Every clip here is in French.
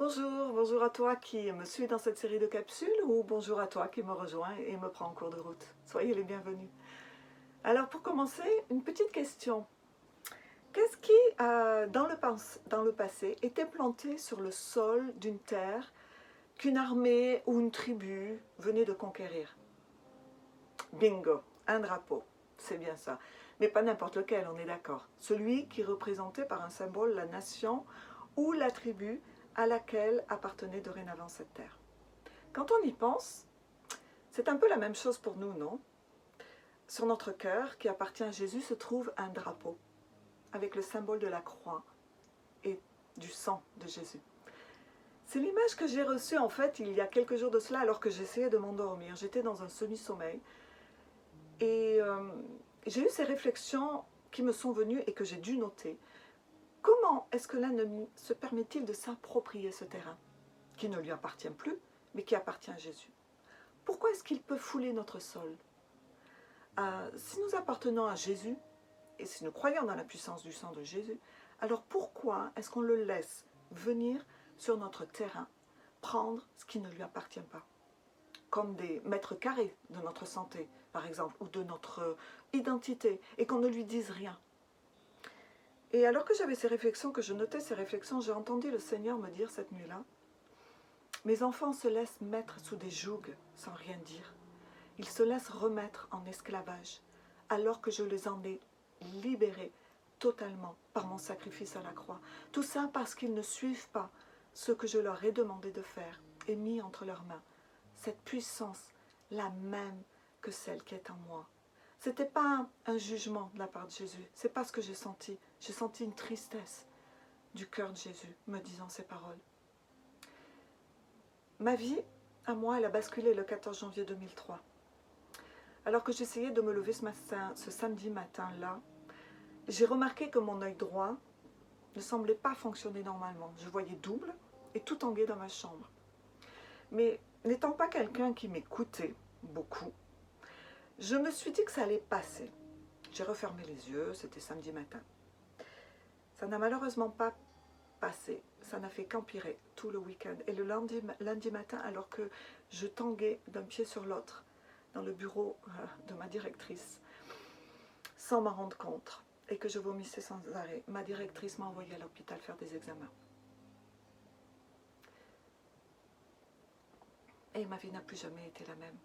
Bonjour, bonjour à toi qui me suit dans cette série de capsules ou bonjour à toi qui me rejoint et me prend en cours de route. Soyez les bienvenus. Alors pour commencer, une petite question. Qu'est-ce qui, dans le passé, était planté sur le sol d'une terre qu'une armée ou une tribu venait de conquérir? Bingo, un drapeau, c'est bien ça. Mais pas n'importe lequel, on est d'accord. Celui qui représentait par un symbole la nation ou la tribu à laquelle appartenait dorénavant cette terre. Quand on y pense, c'est un peu la même chose pour nous, non? Sur notre cœur, qui appartient à Jésus, se trouve un drapeau, avec le symbole de la croix et du sang de Jésus. C'est l'image que j'ai reçue en fait il y a quelques jours de cela alors que j'essayais de m'endormir. J'étais dans un semi-sommeil et j'ai eu ces réflexions qui me sont venues et que j'ai dû noter. Comment est-ce que l'ennemi se permet-il de s'approprier ce terrain qui ne lui appartient plus, mais qui appartient à Jésus? Pourquoi est-ce qu'il peut fouler notre sol? Si nous appartenons à Jésus, et si nous croyons dans la puissance du sang de Jésus, alors pourquoi est-ce qu'on le laisse venir sur notre terrain, prendre ce qui ne lui appartient pas? Comme des mètres carrés de notre santé, par exemple, ou de notre identité, et qu'on ne lui dise rien. Et alors que j'avais ces réflexions, que je notais ces réflexions, j'ai entendu le Seigneur me dire cette nuit-là, mes enfants se laissent mettre sous des jougs sans rien dire. Ils se laissent remettre en esclavage, alors que je les en ai libérés totalement par mon sacrifice à la croix. Tout ça parce qu'ils ne suivent pas ce que je leur ai demandé de faire et mis entre leurs mains. Cette puissance, la même que celle qui est en moi. Ce n'était pas un jugement de la part de Jésus, c'est pas ce que j'ai senti. J'ai senti une tristesse du cœur de Jésus me disant ces paroles. Ma vie, à moi, elle a basculé le 14 janvier 2003. Alors que j'essayais de me lever ce samedi matin-là, j'ai remarqué que mon œil droit ne semblait pas fonctionner normalement. Je voyais double et tout en guet dans ma chambre. Mais n'étant pas quelqu'un qui m'écoutait beaucoup, je me suis dit que ça allait passer. J'ai refermé les yeux, c'était samedi matin. Ça n'a malheureusement pas passé, ça n'a fait qu'empirer tout le week-end. Et le lundi matin, alors que je tanguais d'un pied sur l'autre dans le bureau de ma directrice, sans m'en rendre compte, et que je vomissais sans arrêt, ma directrice m'a envoyée à l'hôpital faire des examens. Et ma vie n'a plus jamais été la même.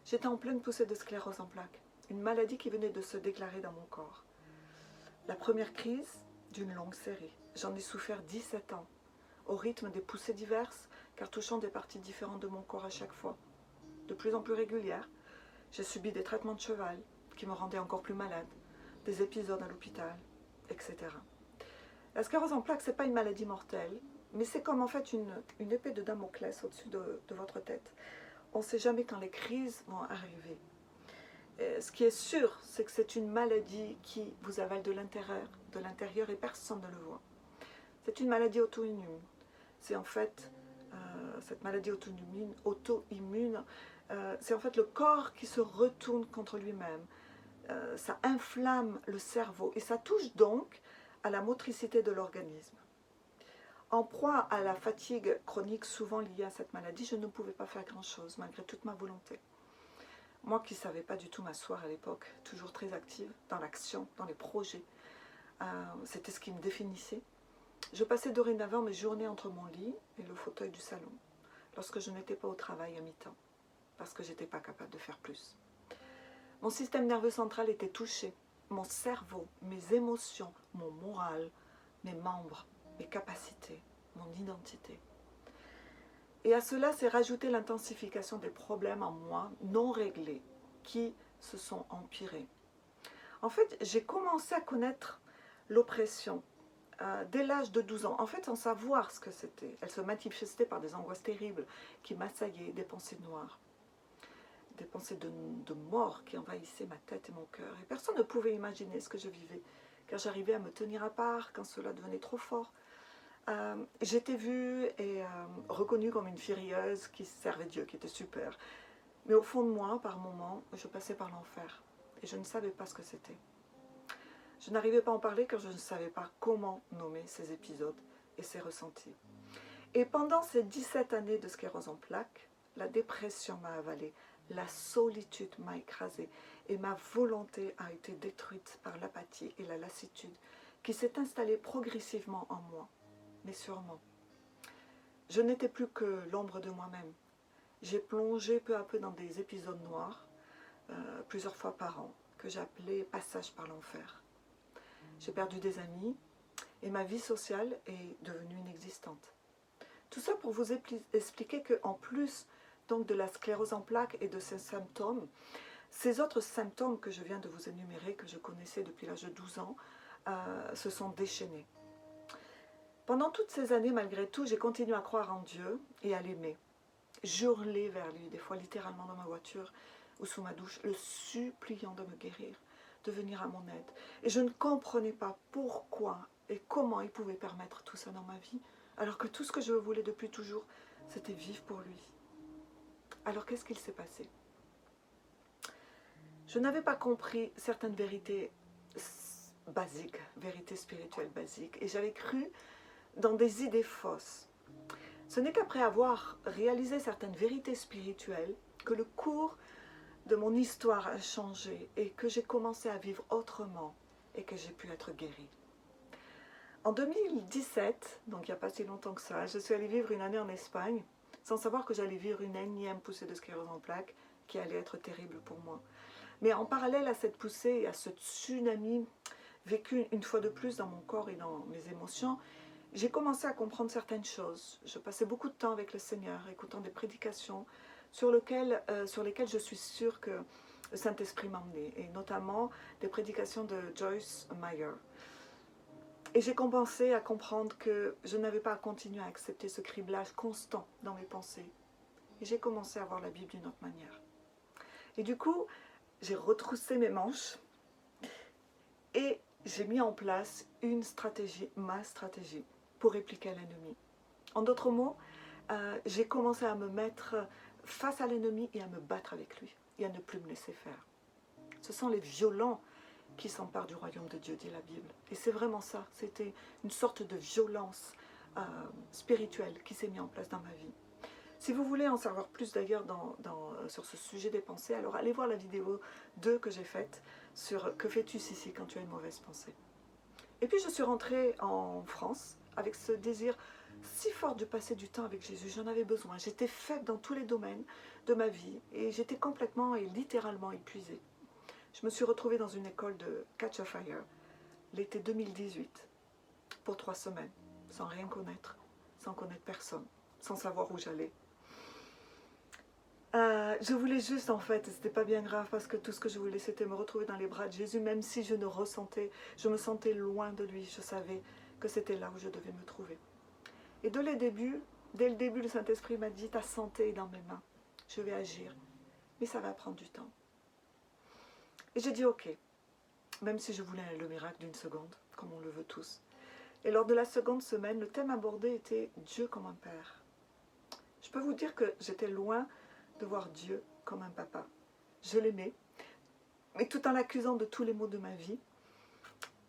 J'étais en pleine poussée de sclérose en plaques, une maladie qui venait de se déclarer dans mon corps. La première crise d'une longue série. J'en ai souffert 17 ans, au rythme des poussées diverses, car touchant des parties différentes de mon corps à chaque fois. De plus en plus régulières, j'ai subi des traitements de cheval qui me rendaient encore plus malade, des épisodes à l'hôpital, etc. La sclérose en plaques, ce n'est pas une maladie mortelle, mais c'est comme en fait une épée de Damoclès au-dessus de votre tête. On ne sait jamais quand les crises vont arriver. Et ce qui est sûr, c'est que c'est une maladie qui vous avale de l'intérieur et personne ne le voit. C'est une maladie auto-immune. C'est en fait, cette maladie auto-immune, c'est en fait le corps qui se retourne contre lui-même. Ça inflamme le cerveau et ça touche donc à la motricité de l'organisme. En proie à la fatigue chronique souvent liée à cette maladie, je ne pouvais pas faire grand-chose malgré toute ma volonté. Moi qui ne savais pas du tout m'asseoir à l'époque, toujours très active dans l'action, dans les projets, c'était ce qui me définissait. Je passais dorénavant mes journées entre mon lit et le fauteuil du salon, lorsque je n'étais pas au travail à mi-temps, parce que je n'étais pas capable de faire plus. Mon système nerveux central était touché, mon cerveau, mes émotions, mon moral, mes membres, mes capacités, mon identité. Et à cela s'est rajoutée l'intensification des problèmes en moi non réglés qui se sont empirés. En fait, j'ai commencé à connaître l'oppression dès l'âge de 12 ans, en fait sans savoir ce que c'était. Elle se manifestait par des angoisses terribles qui m'assaillaient, des pensées noires, des pensées de mort qui envahissaient ma tête et mon cœur. Et personne ne pouvait imaginer ce que je vivais, car j'arrivais à me tenir à part quand cela devenait trop fort. J'étais vue et reconnue comme une fille rieuse qui servait Dieu, qui était super. Mais au fond de moi, par moments, je passais par l'enfer et je ne savais pas ce que c'était. Je n'arrivais pas à en parler car je ne savais pas comment nommer ces épisodes et ses ressentis. Et pendant ces 17 années de sclérose en plaques, la dépression m'a avalée, la solitude m'a écrasée et ma volonté a été détruite par l'apathie et la lassitude qui s'est installée progressivement en moi, mais sûrement. Je n'étais plus que l'ombre de moi-même. J'ai plongé peu à peu dans des épisodes noirs, plusieurs fois par an, que j'appelais « passage par l'enfer ». J'ai perdu des amis et ma vie sociale est devenue inexistante. Tout ça pour vous expliquer qu'en plus donc, de la sclérose en plaques et de ses symptômes, ces autres symptômes que je viens de vous énumérer, que je connaissais depuis l'âge de 12 ans, se sont déchaînés. Pendant toutes ces années, malgré tout, j'ai continué à croire en Dieu et à l'aimer. J'hurlais vers lui, des fois littéralement dans ma voiture ou sous ma douche, le suppliant de me guérir, de venir à mon aide. Et je ne comprenais pas pourquoi et comment il pouvait permettre tout ça dans ma vie, alors que tout ce que je voulais depuis toujours, c'était vivre pour lui. Alors qu'est-ce qu'il s'est passé? Je n'avais pas compris certaines vérités basiques, vérités spirituelles basiques, et j'avais cru dans des idées fausses. Ce n'est qu'après avoir réalisé certaines vérités spirituelles que le cours de mon histoire a changé et que j'ai commencé à vivre autrement et que j'ai pu être guérie. En 2017, donc il n'y a pas si longtemps que ça, je suis allée vivre une année en Espagne sans savoir que j'allais vivre une énième poussée de sclérose en plaques qui allait être terrible pour moi. Mais en parallèle à cette poussée et à ce tsunami vécu une fois de plus dans mon corps et dans mes émotions, j'ai commencé à comprendre certaines choses. Je passais beaucoup de temps avec le Seigneur, écoutant des prédications sur lesquelles je suis sûre que le Saint-Esprit m'emmenait, et notamment des prédications de Joyce Meyer. Et j'ai commencé à comprendre que je n'avais pas à continuer à accepter ce criblage constant dans mes pensées. Et j'ai commencé à voir la Bible d'une autre manière. Et du coup, j'ai retroussé mes manches et j'ai mis en place une stratégie, ma stratégie, pour répliquer à l'ennemi. En d'autres mots, j'ai commencé à me mettre face à l'ennemi et à me battre avec lui et à ne plus me laisser faire. Ce sont les violents qui s'emparent du royaume de Dieu, dit la Bible. Et c'est vraiment ça, c'était une sorte de violence spirituelle qui s'est mise en place dans ma vie. Si vous voulez en savoir plus d'ailleurs sur ce sujet des pensées, alors allez voir la vidéo 2 que j'ai faite sur « Que fais-tu ici quand tu as une mauvaise pensée ?» Et puis je suis rentrée en France avec ce désir si fort de passer du temps avec Jésus. J'en avais besoin. J'étais faible dans tous les domaines de ma vie et j'étais complètement et littéralement épuisée. Je me suis retrouvée dans une école de Catch a Fire l'été 2018 pour 3 semaines, sans rien connaître, sans connaître personne, sans savoir où j'allais. Je voulais juste, en fait, c'était pas bien grave parce que tout ce que je voulais, c'était me retrouver dans les bras de Jésus, même si je me sentais loin de lui. Je savais que c'était là où je devais me trouver. Et dès le début, le Saint-Esprit m'a dit, ta santé est dans mes mains, je vais agir, mais ça va prendre du temps. Et j'ai dit ok, même si je voulais le miracle d'une seconde, comme on le veut tous. Et lors de la seconde semaine, le thème abordé était Dieu comme un père. Je peux vous dire que j'étais loin de voir Dieu comme un papa. Je l'aimais, mais tout en l'accusant de tous les maux de ma vie,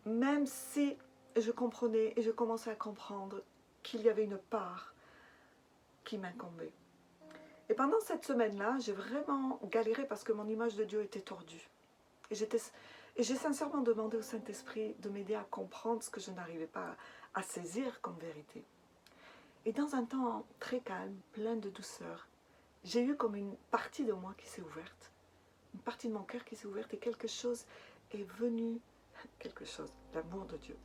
même si je comprenais et je commençais à comprendre qu'il y avait une part qui m'incombait. Et pendant cette semaine-là, j'ai vraiment galéré parce que mon image de Dieu était tordue. Et j'ai sincèrement demandé au Saint-Esprit de m'aider à comprendre ce que je n'arrivais pas à saisir comme vérité. Et dans un temps très calme, plein de douceur, j'ai eu comme une partie de moi qui s'est ouverte, une partie de mon cœur qui s'est ouverte et quelque chose, l'amour de Dieu,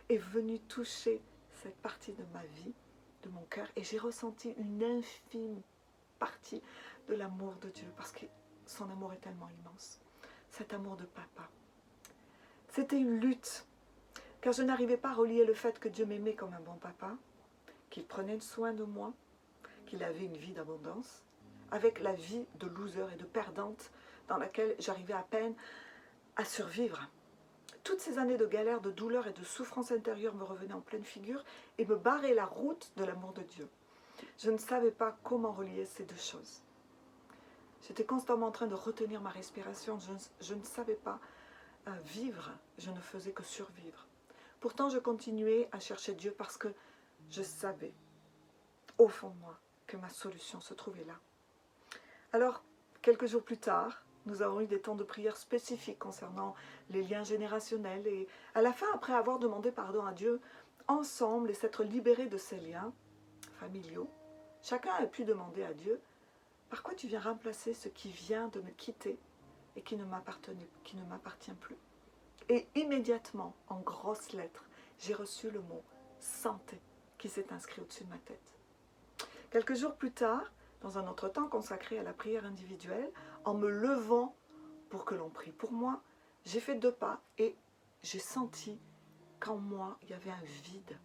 est venu toucher cette partie de ma vie, de mon cœur, et j'ai ressenti une infime partie de l'amour de Dieu, parce que son amour est tellement immense, cet amour de papa. C'était une lutte, car je n'arrivais pas à relier le fait que Dieu m'aimait comme un bon papa, qu'il prenait soin de moi, qu'il avait une vie d'abondance, avec la vie de loser et de perdante dans laquelle j'arrivais à peine à survivre. Toutes ces années de galère, de douleur et de souffrance intérieure me revenaient en pleine figure et me barraient la route de l'amour de Dieu. Je ne savais pas comment relier ces deux choses. J'étais constamment en train de retenir ma respiration. Je ne savais pas vivre, je ne faisais que survivre. Pourtant, je continuais à chercher Dieu parce que Je savais, au fond de moi, que ma solution se trouvait là. Alors, quelques jours plus tard, nous avons eu des temps de prière spécifiques concernant les liens générationnels. Et à la fin, après avoir demandé pardon à Dieu, ensemble, et s'être libérés de ces liens familiaux, chacun a pu demander à Dieu, par quoi tu viens remplacer ce qui vient de me quitter et qui ne m'appartient plus. Et immédiatement, en grosses lettres, j'ai reçu le mot santé qui s'est inscrit au-dessus de ma tête. Quelques jours plus tard, dans un autre temps consacré à la prière individuelle, en me levant pour que l'on prie pour moi, j'ai fait 2 pas et j'ai senti qu'en moi, il y avait un vide.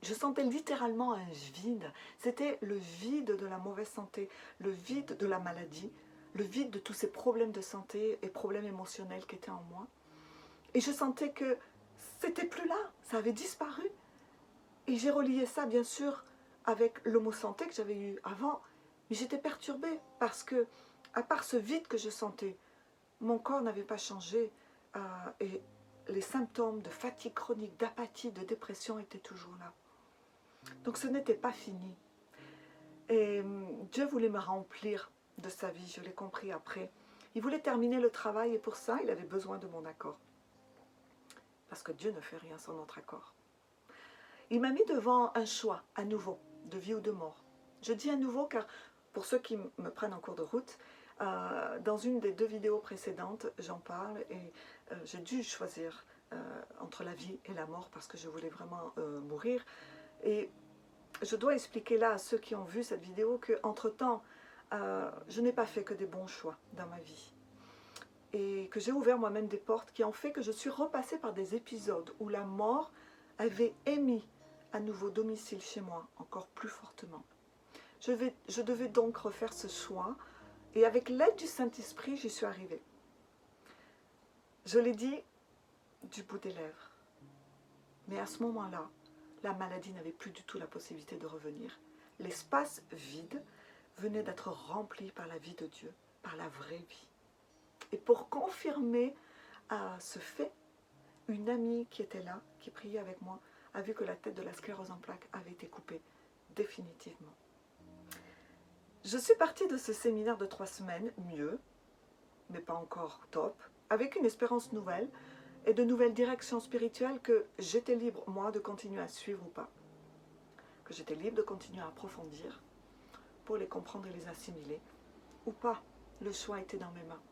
Je sentais littéralement un vide. C'était le vide de la mauvaise santé, le vide de la maladie, le vide de tous ces problèmes de santé et problèmes émotionnels qui étaient en moi. Et je sentais que c'était plus là, ça avait disparu. Et j'ai relié ça, bien sûr, avec le mot santé que j'avais eu avant. Mais j'étais perturbée parce que, à part ce vide que je sentais, mon corps n'avait pas changé. Et les symptômes de fatigue chronique, d'apathie, de dépression étaient toujours là. Donc ce n'était pas fini. Et Dieu voulait me remplir de sa vie, je l'ai compris après. Il voulait terminer le travail et pour ça, il avait besoin de mon accord. Parce que Dieu ne fait rien sans notre accord. Il m'a mis devant un choix, à nouveau, de vie ou de mort. Je dis à nouveau car, pour ceux qui me prennent en cours de route, dans une des 2 vidéos précédentes, j'en parle et j'ai dû choisir entre la vie et la mort parce que je voulais vraiment mourir. Et je dois expliquer là à ceux qui ont vu cette vidéo qu'entre-temps, je n'ai pas fait que des bons choix dans ma vie. Et que j'ai ouvert moi-même des portes qui ont fait que je suis repassée par des épisodes où la mort avait émis à nouveau domicile chez moi, encore plus fortement. Je devais donc refaire ce choix, et avec l'aide du Saint-Esprit, j'y suis arrivée. Je l'ai dit du bout des lèvres. Mais à ce moment-là, la maladie n'avait plus du tout la possibilité de revenir. L'espace vide venait d'être rempli par la vie de Dieu, par la vraie vie. Et pour confirmer ce fait, une amie qui était là, qui priait avec moi, a vu que la tête de la sclérose en plaques avait été coupée définitivement. Je suis partie de ce séminaire de 3 semaines, mieux, mais pas encore top, avec une espérance nouvelle et de nouvelles directions spirituelles que j'étais libre, moi, de continuer à suivre ou pas. Que j'étais libre de continuer à approfondir pour les comprendre et les assimiler, ou pas. Le choix était dans mes mains.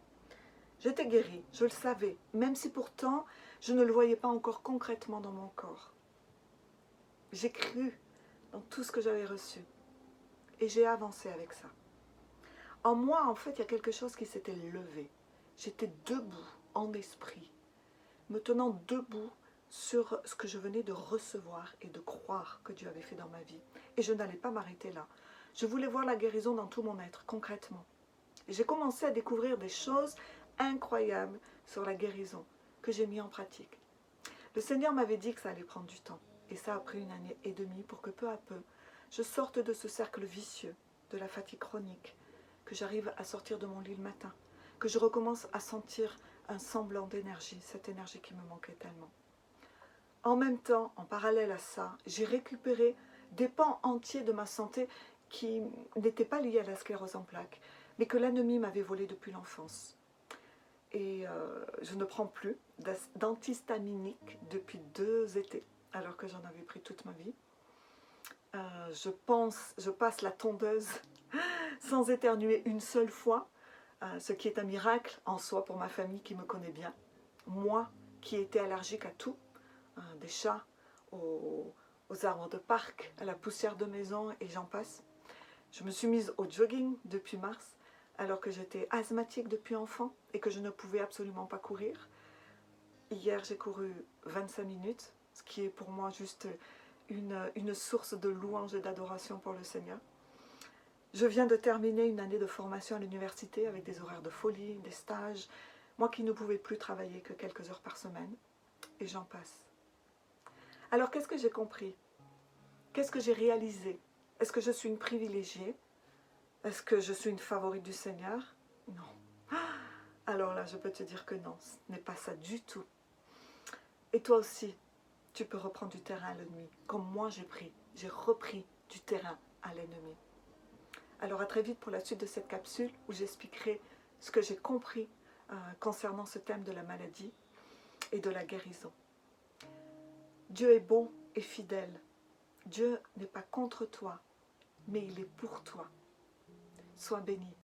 J'étais guérie, je le savais, même si pourtant je ne le voyais pas encore concrètement dans mon corps. J'ai cru dans tout ce que j'avais reçu et j'ai avancé avec ça. En moi, en fait, il y a quelque chose qui s'était levé. J'étais debout en esprit, me tenant debout sur ce que je venais de recevoir et de croire que Dieu avait fait dans ma vie. Et je n'allais pas m'arrêter là. Je voulais voir la guérison dans tout mon être, concrètement. Et j'ai commencé à découvrir des choses incroyables sur la guérison que j'ai mis en pratique. Le Seigneur m'avait dit que ça allait prendre du temps. Et ça a pris 1 année et demie pour que peu à peu, je sorte de ce cercle vicieux, de la fatigue chronique, que j'arrive à sortir de mon lit le matin, que je recommence à sentir un semblant d'énergie, cette énergie qui me manquait tellement. En même temps, en parallèle à ça, j'ai récupéré des pans entiers de ma santé qui n'étaient pas liés à la sclérose en plaques, mais que l'ennemi m'avait volé depuis l'enfance. Et je ne prends plus d'antihistaminique depuis 2 étés, alors que j'en avais pris toute ma vie. Je passe la tondeuse sans éternuer une seule fois, ce qui est un miracle en soi pour ma famille qui me connaît bien. Moi, qui étais allergique à tout, des chats, aux arbres de parc, à la poussière de maison et j'en passe. Je me suis mise au jogging depuis mars, alors que j'étais asthmatique depuis enfant et que je ne pouvais absolument pas courir. Hier, j'ai couru 25 minutes, ce qui est pour moi juste une source de louange et d'adoration pour le Seigneur. Je viens de terminer 1 année de formation à l'université avec des horaires de folie, des stages, moi qui ne pouvais plus travailler que quelques heures par semaine, et j'en passe. Alors qu'est-ce que j'ai compris? Qu'est-ce que j'ai réalisé? Est-ce que je suis une privilégiée? Est-ce que je suis une favorite du Seigneur? Non. Alors là, je peux te dire que non, ce n'est pas ça du tout. Et toi aussi, tu peux reprendre du terrain à l'ennemi, comme moi j'ai pris. j'ai repris du terrain à l'ennemi. Alors à très vite pour la suite de cette capsule où j'expliquerai ce que j'ai compris concernant ce thème de la maladie et de la guérison. Dieu est bon et fidèle. Dieu n'est pas contre toi, mais il est pour toi. Sois béni.